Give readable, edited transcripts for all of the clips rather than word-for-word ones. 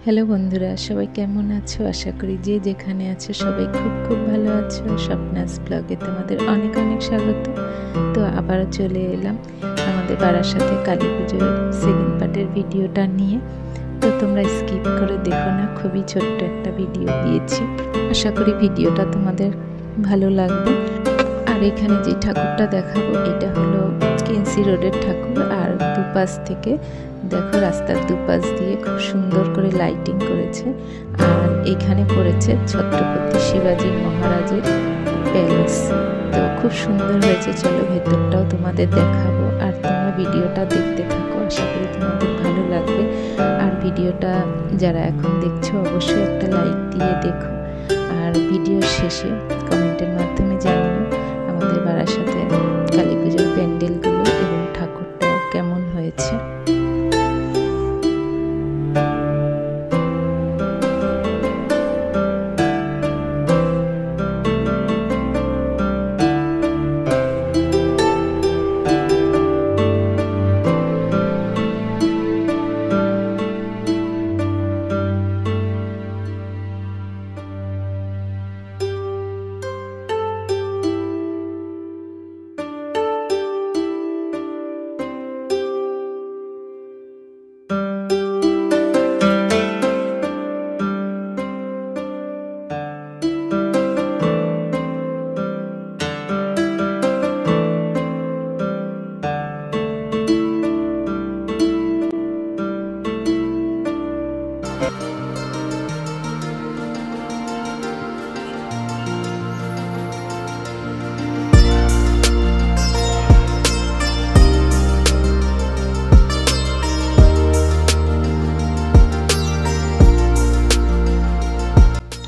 Hello বন্ধুরা, সবাই কেমন আছো? আশা করি যে যেখানে আছো সবাই খুব খুব ভালো আছো। স্বপ্নাস ব্লগে তোমাদের অনেক অনেক স্বাগত। তো আবারও চলে এলাম আমাদের বারাসাতে কালী পুজোর সেকেন্ড পার্টের ভিডিওটা নিয়ে। তো তোমরা স্কিপ করে দেখো না, খুবই ছোট্ট একটা ভিডিও দিয়েছি। আশা করি ভিডিওটা তোমাদের ভালো লাগবে। আর এখানে যে ঠাকুরটা দেখাবো এটা হলো কেএনসি রোডের ঠাকুর। আর দুপাশ থেকে দেখো, রাস্তার দুপাশ দিয়ে খুব সুন্দর করে লাইটিং করেছে। আর এখানে পড়েছে ছত্রপতি শিবাজী মহারাজের প্যালেস। তো খুব সুন্দর হয়েছে। চলো ভেতরটাও তোমাদের দেখাবো, আর তোমরা ভিডিওটা দেখতে থাকো। আশা করি তোমাদের ভালো লাগবে। আর ভিডিওটা যারা এখন দেখছো অবশ্যই একটা লাইক দিয়ে দেখো। আর ভিডিওর শেষে কমেন্টের মাধ্যমে জানিও আমাদের বারাসাতে কালী পুজোর প্যান্ডেলগুলো এবং ঠাকুরটা কেমন হয়েছে।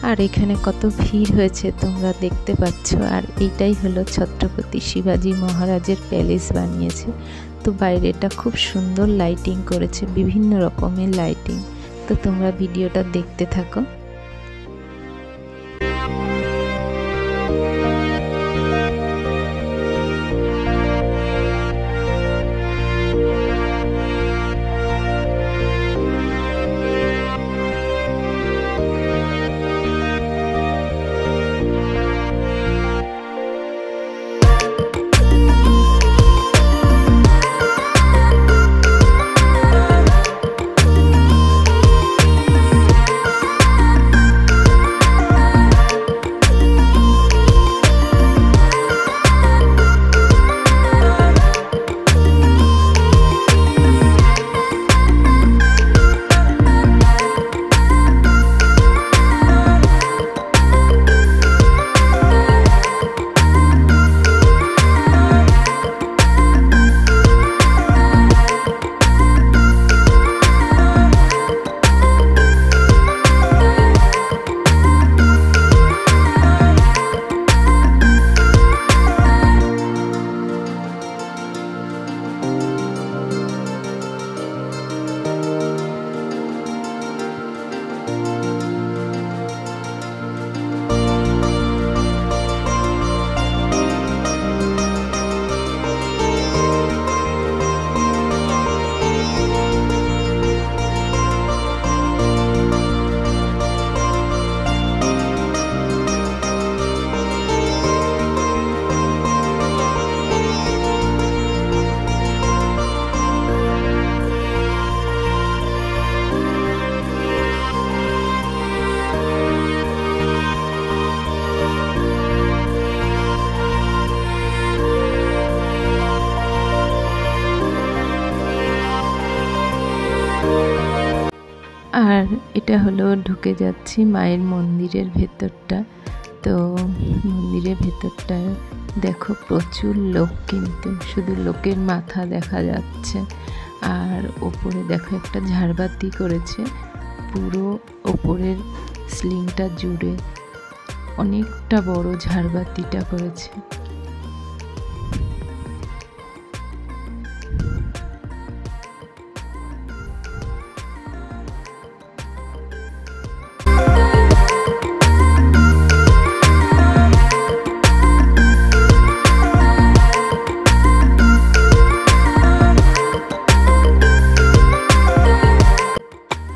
আর এখানে কত ভিড় হয়েছে তোমরা দেখতে পাচ্ছ। আর এইটাই হলো ছত্রপতি শিবাজী মহারাজের প্যালেস বানিয়েছে। তো বাইরেটা খুব সুন্দর লাইটিং করেছে, বিভিন্ন রকমের লাইটিং। তো তোমরা ভিডিওটা দেখতে থাকো। আর এটা হলো ঢুকে যাচ্ছি মায়ের মন্দিরের ভেতরটা। তো মন্দিরের ভেতরটা দেখো প্রচুর লোক, কিন্তু শুধু লোকের মাথা দেখা যাচ্ছে। আর ওপরে দেখো একটা ঝাড়বাতি করেছে পুরো ওপরের স্লিংটা জুড়ে, অনেকটা বড় ঝাড়বাতিটা করেছে।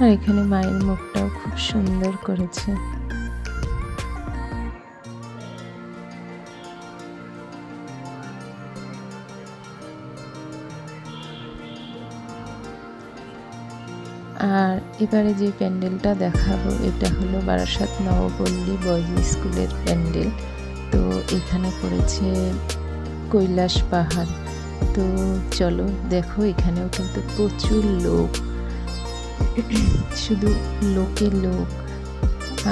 আর এখানে মায়ের মুখটাও খুব সুন্দর করেছে। আর এবারে যে প্যান্ডেলটা দেখাবো এটা হলো বারাসাত নবপল্লী বয়েজ স্কুলের প্যান্ডেল। তো এখানে করেছে কৈলাস পাহাড়। তো চলো দেখো, এখানেও কিন্তু প্রচুর লোক, শুধু লোকের লোক।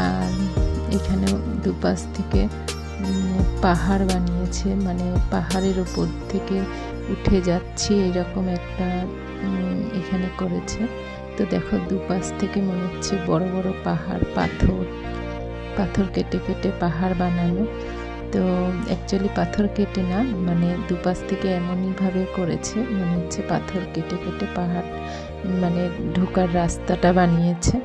আর এখানেও দুপাশ থেকে পাহাড় বানিয়েছে, মানে পাহাড়ের ওপর থেকে উঠে যাচ্ছে এরকম একটা এখানে করেছে। তো দেখো দুপাশ থেকে মনে হচ্ছে বড় বড় পাহাড়, পাথর কেটে কেটে পাহাড় বানানো। তো অ্যাকচুয়ালি পাথর কেটে না, মানে দুপাশ থেকে এমনইভাবে করেছে মনে হচ্ছে পাথর কেটে কেটে পাহাড় মানে ঢোকার রাস্তাটা বানিয়েছে।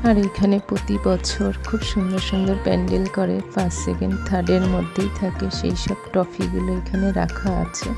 আর এখানে প্রতি বছর খুব সুন্দর সুন্দর প্যান্ডেল করে, ফার্স্ট সেকেন্ড থার্ডের মধ্যেই থাকে, সেই সব ট্রফিগুলো এখানে রাখা আছে।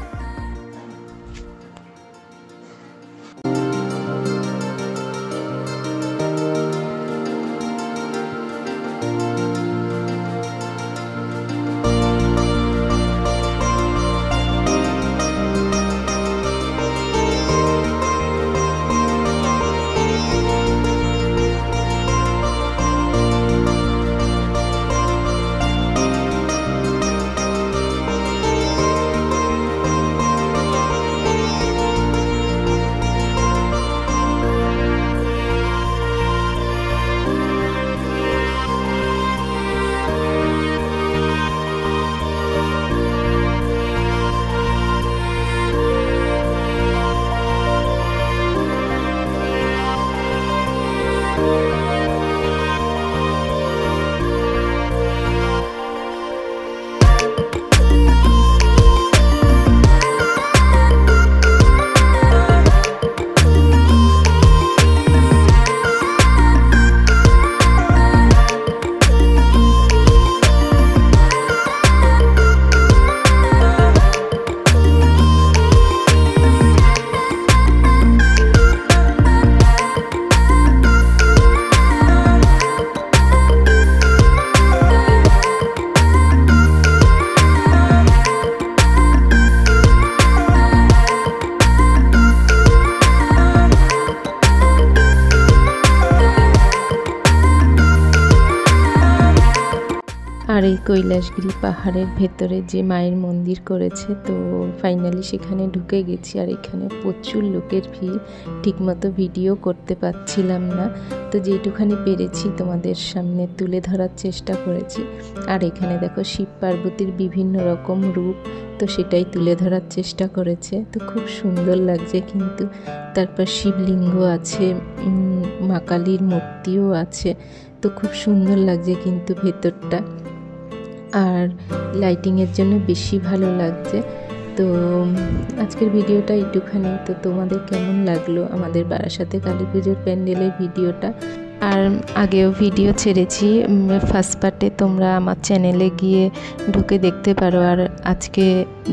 আর এই কৈলাসগিরি পাহাড়ের ভেতরে যে মায়ের মন্দির করেছে, তো ফাইনালি সেখানে ঢুকে গেছি। আর এখানে প্রচুর লোকের ভিড়, ঠিকমতো ভিডিও করতে পারছিলাম না, তো যেটুখানি পেরেছি তোমাদের সামনে তুলে ধরার চেষ্টা করেছি। আর এখানে দেখো শিব পার্বতীর বিভিন্ন রকম রূপ, তো সেটাই তুলে ধরার চেষ্টা করেছে। তো খুব সুন্দর লাগছে কিন্তু। তারপর শিবলিঙ্গ আছে, মা কালীর মূর্তিও আছে, তো খুব সুন্দর লাগছে কিন্তু ভেতরটা। আর লাইটিংয়ের জন্য বেশি ভালো লাগছে। তো আজকের ভিডিওটা একটুখানি, তো তোমাদের কেমন লাগলো আমাদের বারাসাতে কালী পুজোর প্যান্ডেলের ভিডিওটা। আর আগেও ভিডিও ছেড়েছি ফার্স্ট পার্টে, তোমরা আমার চ্যানেলে গিয়ে ঢুকে দেখতে পারো। আর আজকে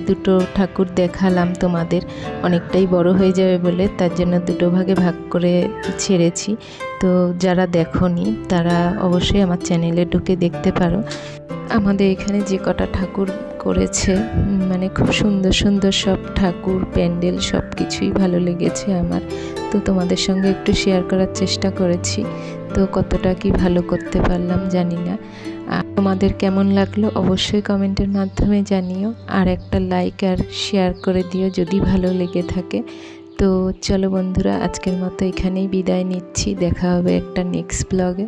দুটো ঠাকুর দেখালাম তোমাদের, অনেকটাই বড় হয়ে যাবে বলে তার জন্য দুটো ভাগে ভাগ করে ছেড়েছি। তো যারা দেখোনি তারা অবশ্যই আমার চ্যানেলে ঢুকে দেখতে পারো। আমাদের এখানে যে কটা ঠাকুর করেছে, মানে খুব সুন্দর সুন্দর সব ঠাকুর, প্যান্ডেল সব কিছুই ভালো লেগেছে আমার। তো তোমাদের সঙ্গে একটু শেয়ার করার চেষ্টা করেছি, তো কতটা কি ভালো করতে পারলাম জানি না। আর তোমাদের কেমন লাগলো অবশ্যই কমেন্টের মাধ্যমে জানিও, আর একটা লাইক আর শেয়ার করে দিও যদি ভালো লেগে থাকে। তো চলো বন্ধুরা, আজকের মতো এখানেই বিদায় নিচ্ছি, দেখা হবে একটা নেক্সট ব্লগে।